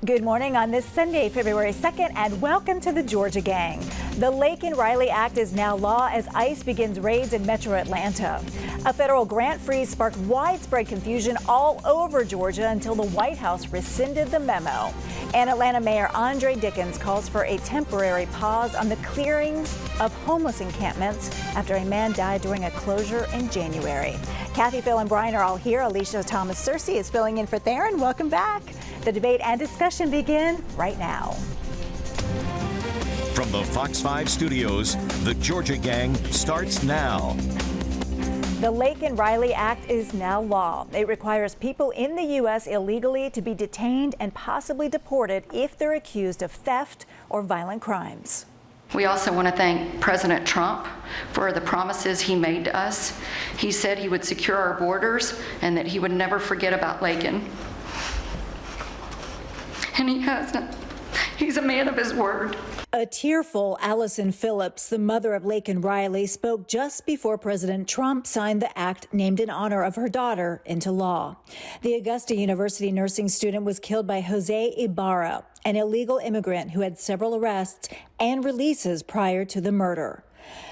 Good morning on this Sunday, February 2nd, and welcome to the Georgia Gang. The Laken Riley Act is now law as ICE begins raids in metro Atlanta. A federal grant freeze sparked widespread confusion all over Georgia until the White House rescinded the memo. And Atlanta Mayor Andre Dickens calls for a temporary pause on the clearings of homeless encampments after a man died during a closure in January. Kathy, Phil, and Brian are all here. Alicia Thomas-Cersei is filling in for Theron. Welcome back. The debate and discussion begin right now. From the Fox 5 studios, the Georgia Gang starts now. The Laken Riley Act is now law. It requires people in the U.S. illegally to be detained and possibly deported if they're accused of theft or violent crimes. We also want to thank President Trump for the promises he made to us. He said he would secure our borders and that he would never forget about Laken. And he hasn't. He's a man of his word. A tearful Allison Phillips, the mother of Laken Riley, spoke just before President Trump signed the act named in honor of her daughter into law. The Augusta University nursing student was killed by Jose Ibarra, an illegal immigrant who had several arrests and releases prior to the murder.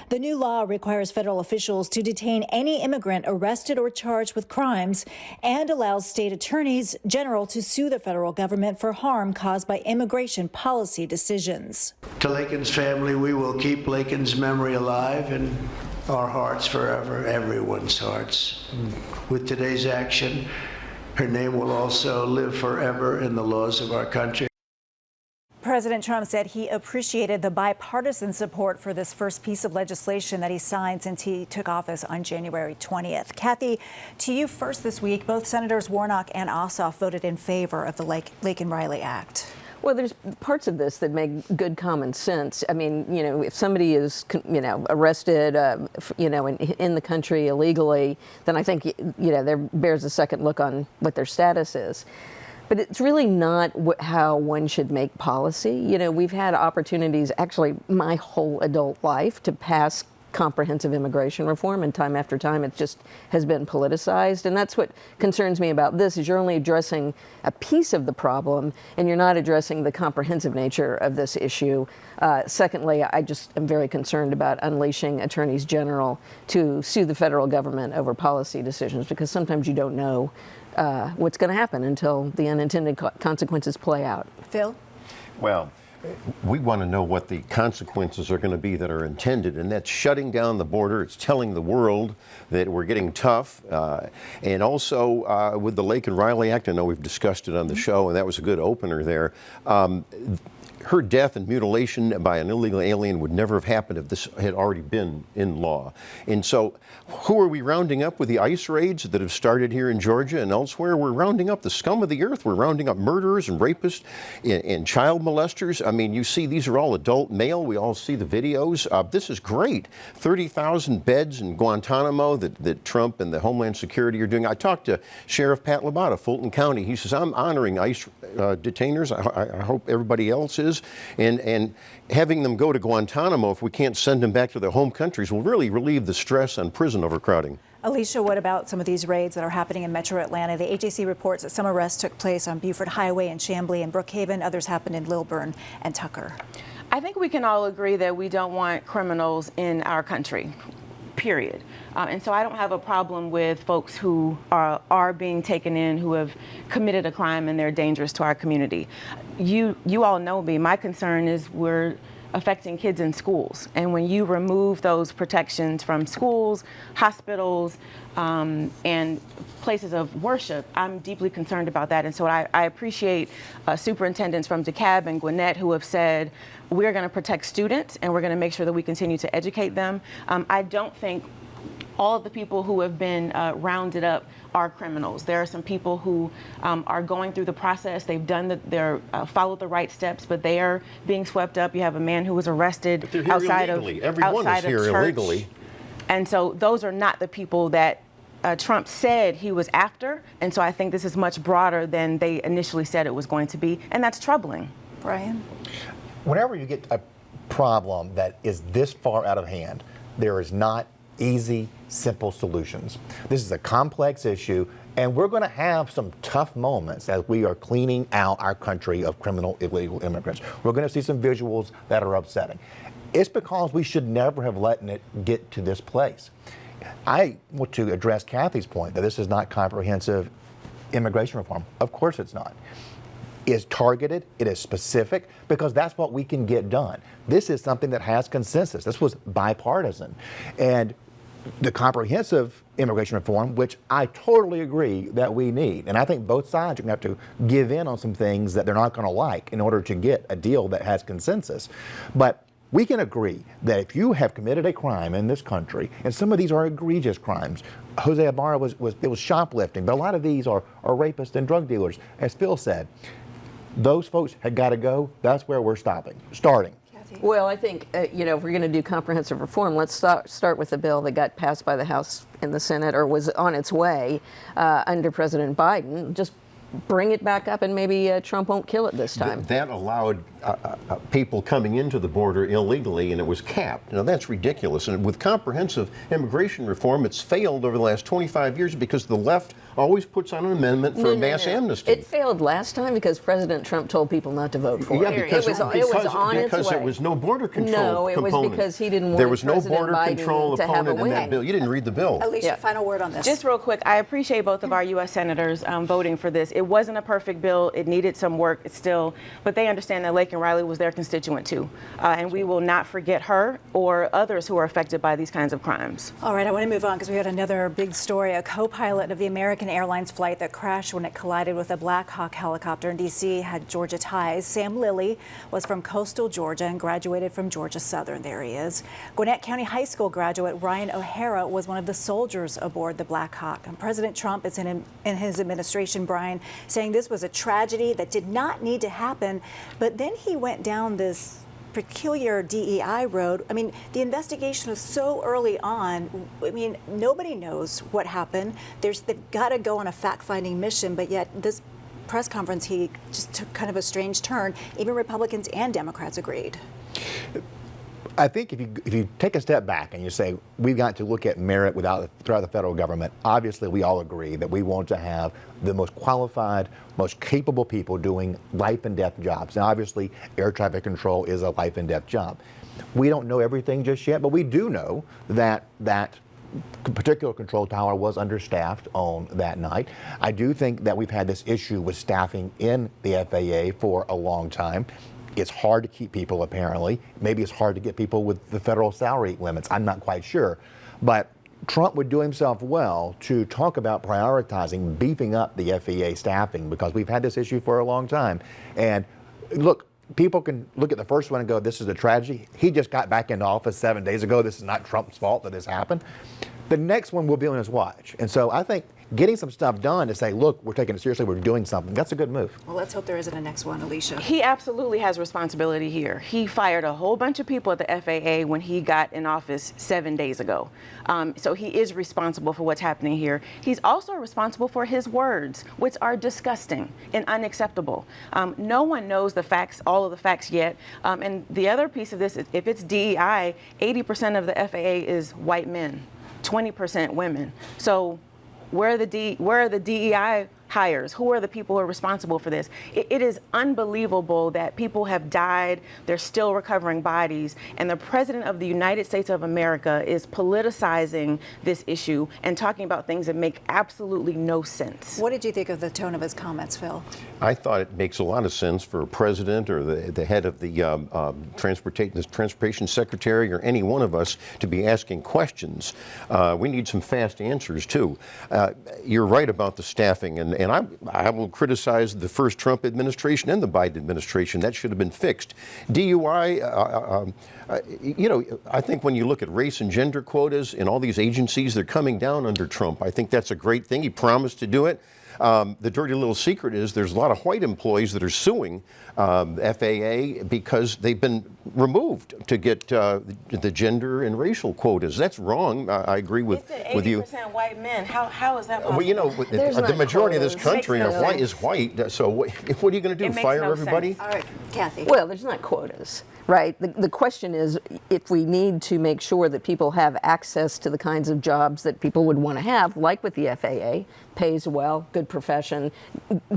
The new law requires federal officials to detain any immigrant arrested or charged with crimes and allows state attorneys general to sue the federal government for harm caused by immigration policy decisions. To Laken's family, we will keep Laken's memory alive in our hearts forever, everyone's hearts. With today's action, her name will also live forever in the laws of our country. President Trump said he appreciated the bipartisan support for this first piece of legislation that he signed since he took office on January 20th. Kathy, to you first this week, both Senators Warnock and Ossoff voted in favor of the Laken Riley Act. Well, there's parts of this that make good common sense. I mean, you know, if somebody is, arrested, in the country illegally, then I think, there bears a second look on what their status is. But it's really not how one should make policy. We've had opportunities, actually, my whole adult life to pass comprehensive immigration reform, and time after time it just has been politicized. And that's what concerns me about this, is you're only addressing a piece of the problem and you're not addressing the comprehensive nature of this issue. Secondly, I just am very concerned about unleashing attorneys general to sue the federal government over policy decisions, because sometimes you don't know what's going to happen until the unintended consequences play out. Phil? Well, we want to know what the consequences are going to be that are intended, and that's shutting down the border. It's telling the world that we're getting tough. And also with the Laken Riley Act, I know we've discussed it on the show, and that was a good opener there. Her death and mutilation by an illegal alien would never have happened if this had already been in law. And so who are we rounding up with the ICE raids that have started here in Georgia and elsewhere? We're rounding up the scum of the earth. We're rounding up murderers and rapists and child molesters. I mean, you see, these are all adult male. We all see the videos. This is great. 30,000 beds in Guantanamo that Trump and the Homeland Security are doing. I talked to Sheriff Pat Labata, Fulton County. He says, I'm honoring ICE detainers. I hope everybody else is. And having them go to Guantanamo, if we can't send them back to their home countries, will really relieve the stress on prison overcrowding. Alicia, what about some of these raids that are happening in metro Atlanta? The AJC reports that some arrests took place on Buford Highway in Chamblee and Brookhaven. Others happened in Lilburn and Tucker. I think we can all agree that we don't want criminals in our country, period. And so I don't have a problem with folks who are being taken in, who have committed a crime and they're dangerous to our community. You all know me. My concern is we're affecting kids in schools. And when you remove those protections from schools, hospitals, and places of worship, I'm deeply concerned about that. And so I appreciate superintendents from DeKalb and Gwinnett who have said, we're going to protect students and we're going to make sure that we continue to educate them. I don't think all of the people who have been rounded up are criminals. There are some people who are going through the process. They've done followed the right steps, but they are being swept up. You have a man who was arrested outside of church. Everyone is here illegally. And so those are not the people that Trump said he was after. And so I think this is much broader than they initially said it was going to be. And that's troubling. Brian? Whenever you get a problem that is this far out of hand, there is not easy, simple solutions. This is a complex issue. And we're going to have some tough moments as we are cleaning out our country of criminal illegal immigrants. We're going to see some visuals that are upsetting. It's because we should never have let it get to this place. I want to address Kathy's point that this is not comprehensive immigration reform. Of course it's not. It's targeted, it is specific, because that's what we can get done. This is something that has consensus. This was bipartisan. And the comprehensive immigration reform, which I totally agree that we need, and I think both sides are going to have to give in on some things that they're not going to like in order to get a deal that has consensus. But we can agree that if you have committed a crime in this country, and some of these are egregious crimes, Jose Ibarra was shoplifting, but a lot of these are rapists and drug dealers, as Phil said. Those folks had got to go. That's where we're starting. Well, I think, if we're going to do comprehensive reform, let's start with the bill that got passed by the House and the Senate, or was on its way under President Biden. Just bring it back up, and maybe Trump won't kill it this time. That allowed people coming into the border illegally, and it was capped. Now, that's ridiculous. And with comprehensive immigration reform, it's failed over the last 25 years because the left always puts on an amendment for a mass amnesty. It failed last time because President Trump told people not to vote for it. Yeah, because it was on its way. There was no border control No, it was because he didn't want there was no President border Biden control to have a opponent in that win. bill. You didn't read the bill. Alicia, final word on this. Just real quick, I appreciate both of our U.S. senators voting for this. It wasn't a perfect bill. It needed some work. It's still, but they understand that Laken Riley was their constituent too. And we will not forget her or others who are affected by these kinds of crimes. All right, I want to move on because we had another big story. A co-pilot of the American Airlines flight that crashed when it collided with a Black Hawk helicopter in D.C. had Georgia ties. Sam Lilly was from coastal Georgia and graduated from Georgia Southern. There he is. Gwinnett County High School graduate Ryan O'Hara was one of the soldiers aboard the Black Hawk. And President Trump is in his administration, Brian, saying this was a tragedy that did not need to happen. But then he went down this peculiar DEI road. I mean, the investigation was so early on. I mean, nobody knows what happened. They've got to go on a fact-finding mission, but yet this press conference, he just took kind of a strange turn. Even Republicans and Democrats agreed. I think if you take a step back and you say we've got to look at merit throughout the federal government, obviously we all agree that we want to have the most qualified, most capable people doing life and death jobs. And obviously air traffic control is a life and death job. We don't know everything just yet, but we do know that that particular control tower was understaffed on that night. I do think that we've had this issue with staffing in the FAA for a long time. It's hard to keep people, apparently. Maybe it's hard to get people with the federal salary limits. I'm not quite sure. But Trump would do himself well to talk about prioritizing, beefing up the FAA staffing, because we've had this issue for a long time. And look, people can look at the first one and go, this is a tragedy. He just got back into office 7 days ago. This is not Trump's fault that this happened. The next one will be on his watch. And so I think getting some stuff done to say, look, we're taking it seriously, we're doing something, that's a good move. Well, let's hope there isn't a next one, Alicia. He absolutely has responsibility here. He fired a whole bunch of people at the FAA when he got in office 7 days ago. So he is responsible for what's happening here. He's also responsible for his words, which are disgusting and unacceptable. No one knows the facts, all of the facts yet. And the other piece of this, if it's DEI, 80% of the FAA is white men, 20% women. So where are the DEI hires? Who are the people who are responsible for this? It is unbelievable that people have died, they're still recovering bodies, and the President of the United States of America is politicizing this issue and talking about things that make absolutely no sense. What did you think of the tone of his comments, Phil? I thought it makes a lot of sense for a president or the head of the transportation secretary or any one of us to be asking questions. We need some fast answers, too. You're right about the staffing, and I will criticize the first Trump administration and the Biden administration. That should have been fixed. DUI, I think when you look at race and gender quotas in all these agencies, they're coming down under Trump. I think that's a great thing. He promised to do it. The dirty little secret is there's a lot of white employees that are suing FAA because they've been removed to get the gender and racial quotes. That's wrong. I agree with you. 80% white men. How is that possible? Well, you know, the majority of this country is white. So what are you going to do? Fire everybody? All right, Kathy. Well, there's not quotas, right? The question is if we need to make sure that people have access to the kinds of jobs that people would want to have, like with the FAA, pays well, good profession,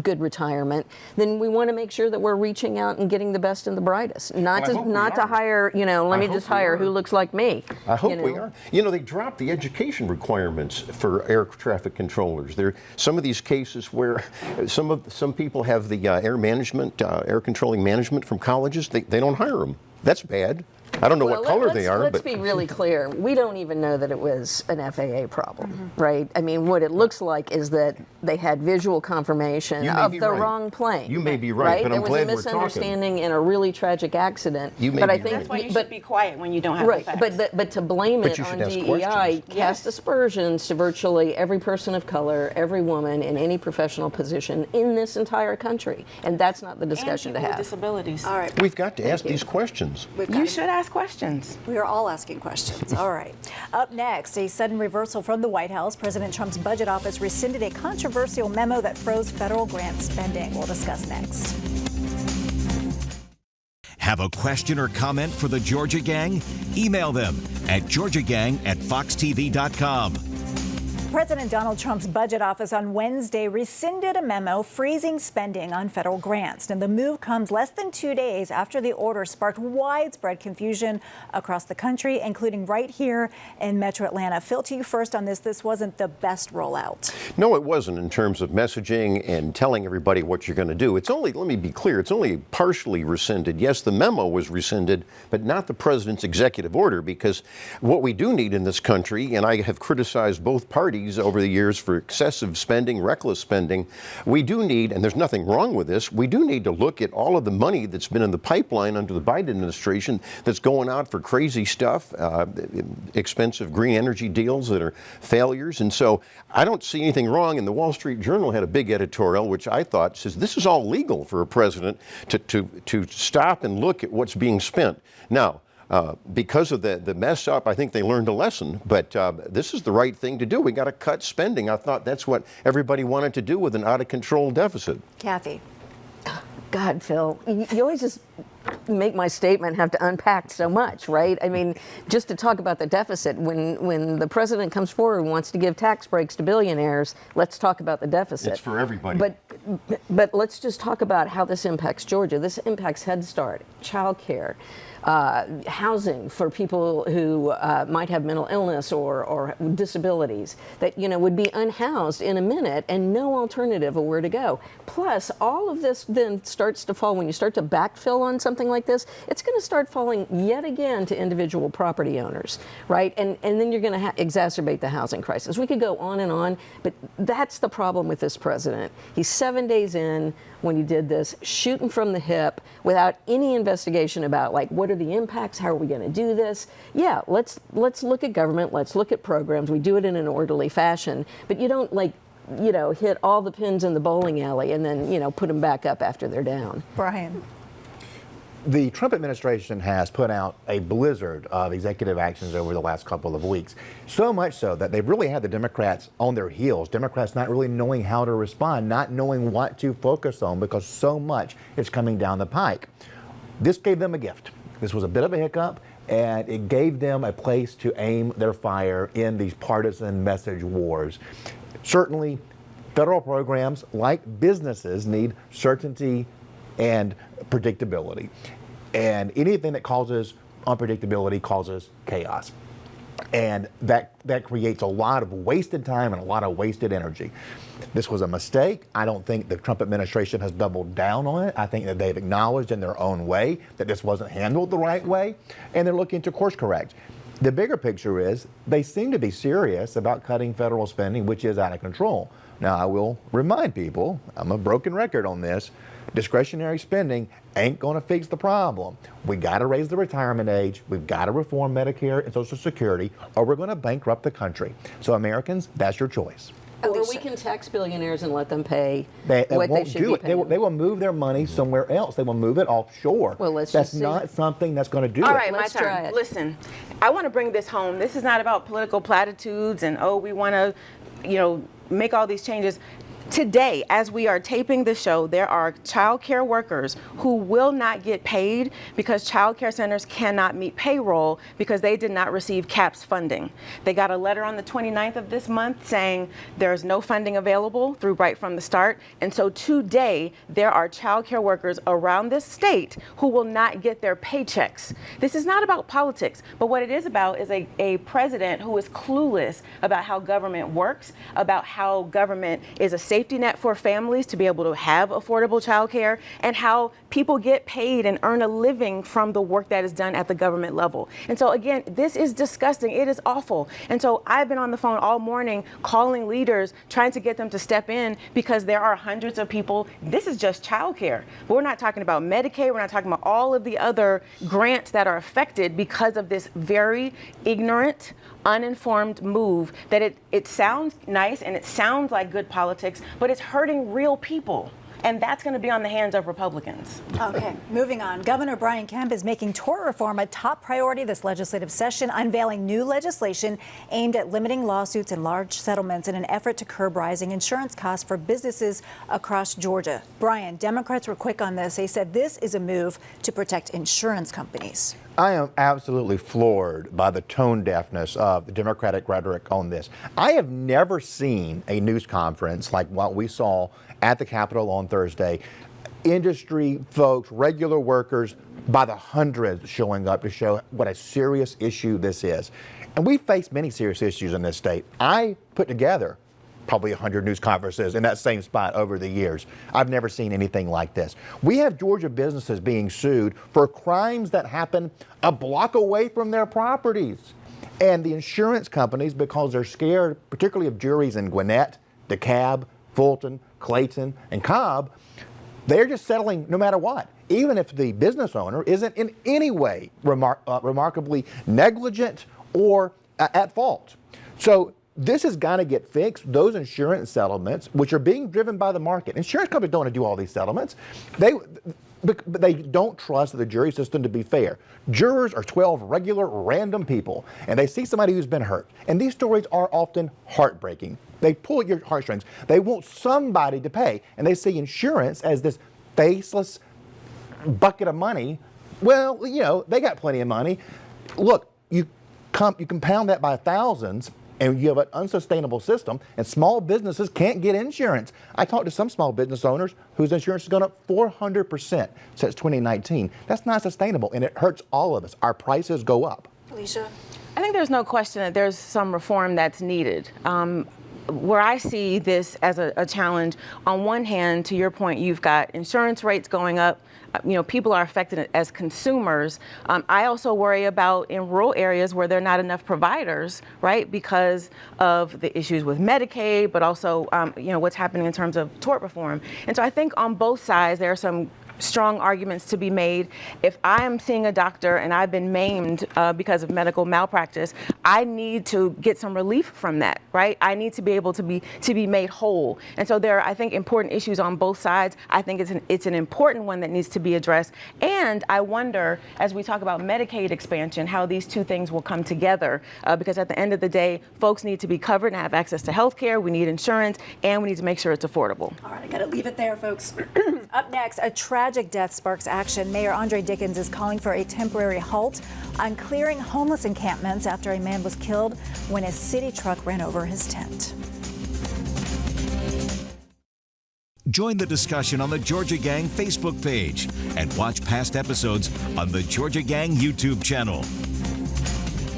good retirement, then we want to make sure that we're reaching out and getting the best and the brightest. Not to hire, let me just hire who looks like me. I hope we are. You know, they dropped the education requirements for air traffic controllers. There are some of these cases where some people have the air controlling management from colleges. They don't hire them. That's bad. I don't know what color they are. Let's be really clear. We don't even know that it was an FAA problem, right? I mean, what it looks like is that they had visual confirmation of the wrong plane. You may be right, but I'm glad we're talking. There was a misunderstanding in a really tragic accident. You may be right. That's why you should be quiet when you don't have the facts. But to blame it on DE&I cast aspersions to virtually every person of color, every woman in any professional position in this entire country, and that's not the discussion to have. With disabilities. All right. We've got to ask these questions. You should ask questions. We are all asking questions. All right. Up next, a sudden reversal from the White House. President Trump's budget office rescinded a controversial memo that froze federal grant spending. We'll discuss next. Have a question or comment for the Georgia Gang? Email them at georgiagang@foxtv.com. President Donald Trump's budget office on Wednesday rescinded a memo freezing spending on federal grants. And the move comes less than 2 days after the order sparked widespread confusion across the country, including right here in Metro Atlanta. Phil, to you first on this. This wasn't the best rollout. No, it wasn't in terms of messaging and telling everybody what you're going to do. It's only, let me be clear, it's only partially rescinded. Yes, the memo was rescinded, but not the president's executive order, because what we do need in this country, and I have criticized both parties over the years for excessive spending, reckless spending, we do need, and there's nothing wrong with this, we do need to look at all of the money that's been in the pipeline under the Biden administration that's going out for crazy stuff, expensive green energy deals that are failures. And so I don't see anything wrong. And the Wall Street Journal had a big editorial, which I thought says this is all legal for a president to stop and look at what's being spent. Now, because of the mess up, I think they learned a lesson, but this is the right thing to do. We got to cut spending. I thought that's what everybody wanted to do with an out of control deficit. Kathy. God, Phil, you always just make my statement have to unpack so much, right? I mean, just to talk about the deficit, when the president comes forward and wants to give tax breaks to billionaires, let's talk about the deficit. It's for everybody. But let's just talk about how this impacts Georgia. This impacts Head Start, child care, housing for people who might have mental illness or disabilities that would be unhoused in a minute and no alternative of where to go. Plus, all of this then starts to fall when you start to backfill on something like this. It's going to start falling yet again to individual property owners, right? And then you're going to exacerbate the housing crisis. We could go on, but that's the problem with this president. He's 7 days in when he did this, shooting from the hip without any investigation about what are the impacts, how are we going to do this? Yeah, let's look at government, let's look at programs. We do it in an orderly fashion, but you don't hit all the pins in the bowling alley and then put them back up after they're down. Brian. The Trump administration has put out a blizzard of executive actions over the last couple of weeks. So much so that they've really had the Democrats on their heels. Democrats not really knowing how to respond, not knowing what to focus on because so much is coming down the pike. This gave them a gift. This was a bit of a hiccup, and it gave them a place to aim their fire in these partisan message wars. Certainly, federal programs, like businesses, need certainty and predictability. And anything that causes unpredictability causes chaos. And that creates a lot of wasted time and a lot of wasted energy. This was a mistake. I don't think the Trump administration has doubled down on it. I think that they've acknowledged in their own way that this wasn't handled the right way, and they're looking to course correct. The bigger picture is they seem to be serious about cutting federal spending, which is out of control. Now, I will remind people, I'm a broken record on this, discretionary spending ain't going to fix the problem. We got to raise the retirement age. We've got to reform Medicare and Social Security, or we're going to bankrupt the country. So Americans, that's your choice. Or we Alicia. can tax billionaires and let them pay They what they won't should do be it. paying. They will move their money somewhere else. They will move it offshore. Well, let's That's just see. not something that's going to do All it. right, Let's my try turn. it. Listen, I want to bring this home. This is not about political platitudes and, oh, we want to, make all these changes. Today, as we are taping the show, there are child care workers who will not get paid because child care centers cannot meet payroll because they did not receive CAPS funding. They got a letter on the 29th of this month saying there's no funding available through Right From the Start. And so today, there are child care workers around this state who will not get their paychecks. This is not about politics, but what it is about is a president who is clueless about how government works, about how government is a safety net for families to be able to have affordable child care, and how people get paid and earn a living from the work that is done at the government level. And so again, this is disgusting. It is awful. And so I've been on the phone all morning calling leaders, trying to get them to step in because there are hundreds of people. This is just child care. But we're not talking about Medicaid. We're not talking about all of the other grants that are affected because of this very ignorant, uninformed move that it sounds nice and it sounds like good politics, but it's hurting real people. And that's going to be on the hands of Republicans. Okay, moving on. Governor Brian Kemp is making tort reform a top priority this legislative session, unveiling new legislation aimed at limiting lawsuits and large settlements in an effort to curb rising insurance costs for businesses across Georgia. Brian, Democrats were quick on this. They said this is a move to protect insurance companies. I am absolutely floored by the tone deafness of the Democratic rhetoric on this. I have never seen a news conference like what we saw at the Capitol on Thursday. Industry folks, regular workers, by the hundreds showing up to show what a serious issue this is. And we face many serious issues in this state. I put together probably 100 news conferences in that same spot over the years. I've never seen anything like this. We have Georgia businesses being sued for crimes that happen a block away from their properties. And the insurance companies, because they're scared, particularly of juries in Gwinnett, DeKalb, Fulton, Clayton, and Cobb, they're just settling no matter what, even if the business owner isn't in any way remarkably negligent or at fault. So this has got to get fixed. Those insurance settlements, which are being driven by the market. Insurance companies don't want to do all these settlements. But they don't trust the jury system to be fair. Jurors are 12 regular, random people, and they see somebody who's been hurt. And these stories are often heartbreaking. They pull at your heartstrings. They want somebody to pay, and they see insurance as this faceless bucket of money. Well, they got plenty of money. Look, you compound that by thousands, and you have an unsustainable system, and small businesses can't get insurance. I talked to some small business owners whose insurance has gone up 400% since 2019. That's not sustainable, and it hurts all of us. Our prices go up. Alicia? I think there's no question that there's some reform that's needed. Where I see this as a challenge, on one hand, to your point, you've got insurance rates going up. People are affected as consumers. I also worry about in rural areas where there are not enough providers, right, because of the issues with Medicaid, but also, what's happening in terms of tort reform. And so I think on both sides, there are some strong arguments to be made. If I am seeing a doctor and I've been maimed because of medical malpractice, I need to get some relief from that, right? I need to be able to be made whole. And so there are, I think, important issues on both sides. I think it's an important one that needs to be addressed. And I wonder, as we talk about Medicaid expansion, how these two things will come together, because at the end of the day, folks need to be covered and have access to health care. We need insurance, and we need to make sure it's affordable. All right, I got to leave it there, folks. Up next, a tragic death sparks action. Mayor Andre Dickens is calling for a temporary halt on clearing homeless encampments after a man was killed when a city truck ran over his tent. Join the discussion on the Georgia Gang Facebook page and watch past episodes on the Georgia Gang YouTube channel.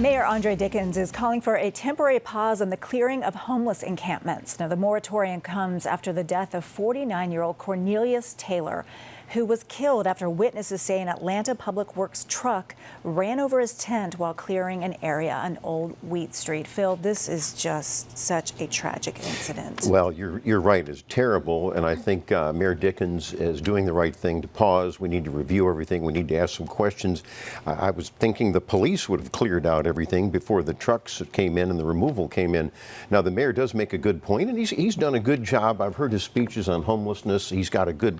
Mayor Andre Dickens is calling for a temporary pause on the clearing of homeless encampments. Now, the moratorium comes after the death of 49-year-old Cornelius Taylor. who was killed after witnesses say an Atlanta Public Works truck ran over his tent while clearing an area on Old Wheat Street. Phil, this is just such a tragic incident. Well, you're right. It's terrible, and I think Mayor Dickens is doing the right thing to pause. We need to review everything. We need to ask some questions. I was thinking the police would have cleared out everything before the trucks came in and the removal came in. Now, the mayor does make a good point, and he's done a good job. I've heard his speeches on homelessness. He's got a good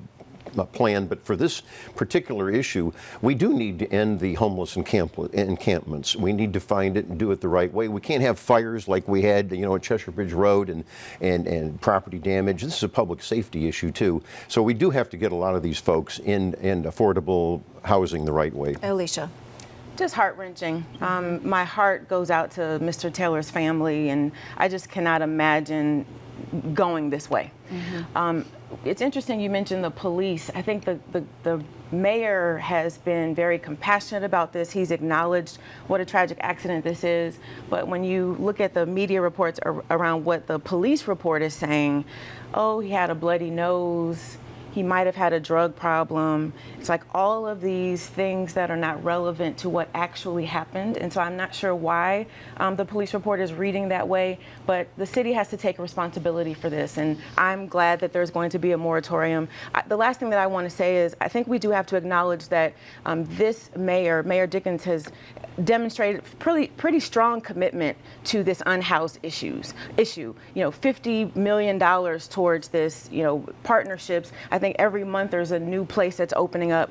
plan, but for this particular issue, we do need to end the homeless encampments. We need to find it and do it the right way. We can't have fires like we had, at Cheshire Bridge Road and property damage. This is a public safety issue too. So we do have to get a lot of these folks in affordable housing the right way. Alicia. Just heart-wrenching. My heart goes out to Mr. Taylor's family, and I just cannot imagine going this way. It's interesting you mentioned the police. I think the mayor has been very compassionate about this. He's acknowledged what a tragic accident this is. But when you look at the media reports around what the police report is saying, oh, he had a bloody nose, he might have had a drug problem. It's like all of these things that are not relevant to what actually happened. And so I'm not sure why the police report is reading that way, but the city has to take responsibility for this. And I'm glad that there's going to be a moratorium. The last thing that I want to say is I think we do have to acknowledge that this Mayor Dickens, has demonstrated pretty strong commitment to this unhoused issue. $50 million towards this, partnerships. I think every month there's a new place that's opening up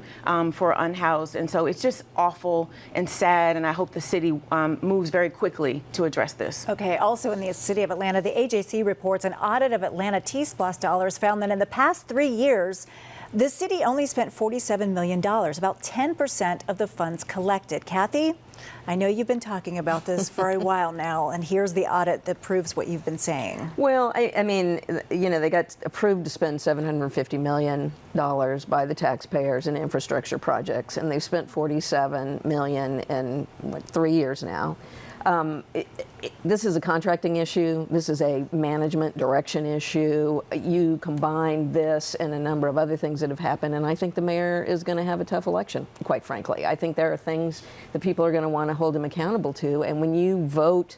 for unhoused. And so it's just awful and sad. And I hope the city moves very quickly to address this. Okay, also in the city of Atlanta, the AJC reports an audit of Atlanta T-Splosh dollars found that in the past 3 years, the city only spent $47 million, about 10% of the funds collected. Kathy, I know you've been talking about this for a while now, and here's the audit that proves what you've been saying. Well, I mean, they got approved to spend $750 million by the taxpayers in infrastructure projects, and they've spent $47 million in 3 years now. This is a contracting issue. This is a management direction issue. You combine this and a number of other things that have happened, and I think the mayor is going to have a tough election, quite frankly. I think there are things that people are going to want to hold him accountable to, and when you vote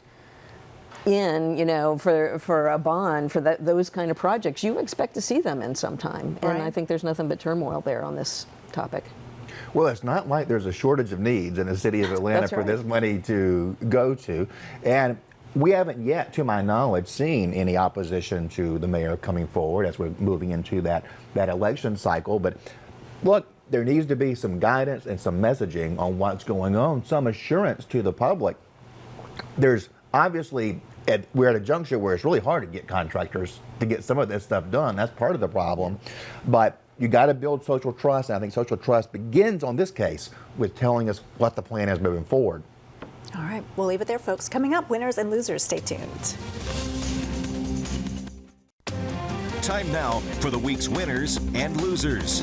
in, for a bond for those kind of projects, you expect to see them in some time. Right. And I think there's nothing but turmoil there on this topic. Well, it's not like there's a shortage of needs in the city of Atlanta for this money to go to. And we haven't yet, to my knowledge, seen any opposition to the mayor coming forward as we're moving into that election cycle. But look, there needs to be some guidance and some messaging on what's going on, some assurance to the public. There's obviously, we're at a juncture where it's really hard to get contractors to get some of this stuff done. That's part of the problem. But you got to build social trust, and I think social trust begins on this case with telling us what the plan is moving forward. All right, we'll leave it there, folks. Coming up, winners and losers. Stay tuned. Time now for the week's winners and losers.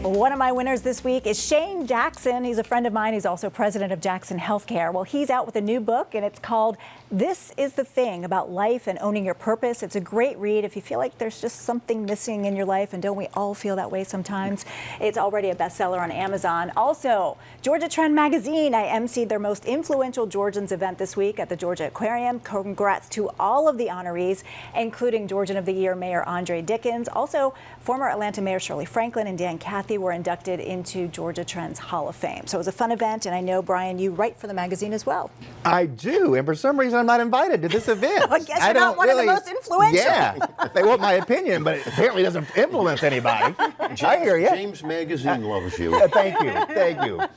One of my winners this week is Shane Jackson. He's a friend of mine. He's also president of Jackson Healthcare. Well, he's out with a new book, and it's called This is the Thing, about life and owning your purpose. It's a great read if you feel like there's just something missing in your life, and don't we all feel that way sometimes? It's already a bestseller on Amazon. Also, Georgia Trend Magazine. I emceed their most influential Georgians event this week at the Georgia Aquarium. Congrats to all of the honorees, including Georgian of the Year Mayor Andre Dickens. Also, former Atlanta Mayor Shirley Franklin and Dan Cathy were inducted into Georgia Trend's Hall of Fame. So it was a fun event, and I know, Brian, you write for the magazine as well. I do, and for some reason I'm not invited to this event. I guess you're not one of the most influential. Yeah, they want my opinion, but it apparently doesn't influence anybody. I hear you. James Magazine loves you. Thank you.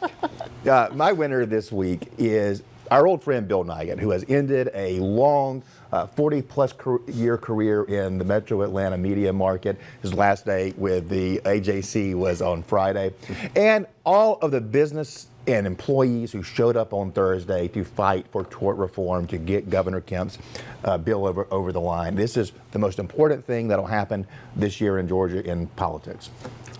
My winner this week is our old friend Bill Nigut, who has ended a long 40-plus year career in the Metro Atlanta media market. His last day with the AJC was on Friday. And all of the business and employees who showed up on Thursday to fight for tort reform to get Governor Kemp's bill over the line. This is the most important thing that'll happen this year in Georgia in politics.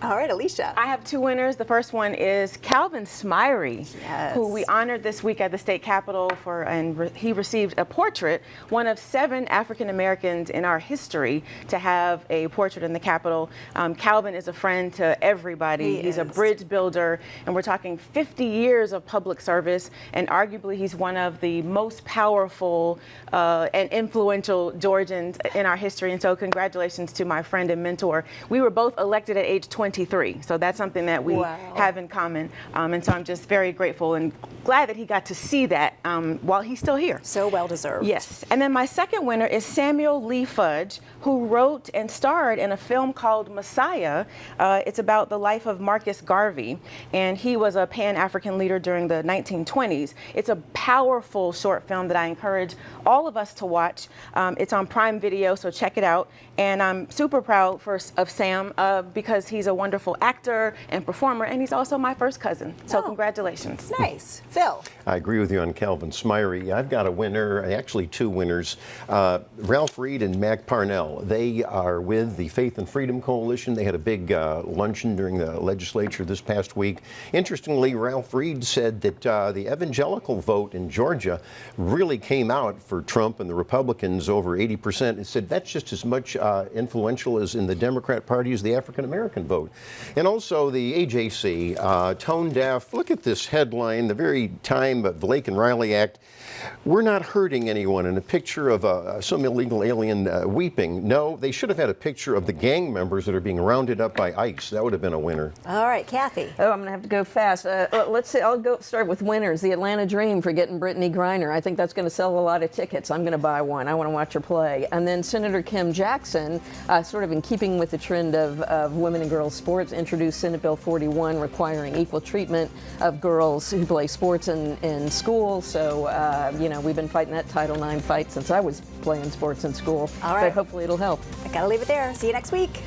All right, Alicia. I have two winners. The first one is Calvin Smyrie, who we honored this week at the state capitol and he received a portrait, one of 7 African Americans in our history to have a portrait in the Capitol. Calvin is a friend to everybody. He's a bridge builder, and we're talking 50 years of public service, and arguably he's one of the most powerful and influential Georgians in our history. And so congratulations to my friend and mentor. We were both elected at age 23, so that's something that we have in common. And so I'm just very grateful and glad that he got to see that while he's still here. So well deserved. Yes. And then my second winner is Samuel Lee Fudge, who wrote and starred in a film called Messiah. It's about the life of Marcus Garvey, and he was a Pan-African leader during the 1920s. It's a powerful short film that I encourage all of us to watch. It's on Prime Video, so check it out. And I'm super proud of Sam because he's a wonderful actor and performer, and he's also my first cousin. So congratulations. Nice. Phil. I agree with you on Calvin Smyrie. I've got a winner, actually 2 winners, Ralph Reed and Mac Parnell. They are with the Faith and Freedom Coalition. They had a big luncheon during the legislature this past week. Interestingly, Ralph Reed said that the evangelical vote in Georgia really came out for Trump and the Republicans over 80%. He said that's just as much influential as in the Democrat Party as the African American vote. And also the AJC, tone deaf. Look at this headline, the very time of the Laken Riley Act. We're not hurting anyone, and a picture of some illegal alien weeping. No, they should have had a picture of the gang members that are being rounded up by ICE. That would have been a winner. All right, Kathy. Oh, I'm going to have to go fast. Let's see. I'll start with winners. The Atlanta Dream for getting Brittany Griner. I think that's going to sell a lot of tickets. I'm going to buy one. I want to watch her play. And then Senator Kim Jackson, sort of in keeping with the trend of women and girls sports, introduced Senate Bill 41 requiring equal treatment of girls who play sports in school. So, we've been fighting that Title IX fight since I was playing sports in school. All right. But hopefully it'll help. I got to leave it there. See you next week.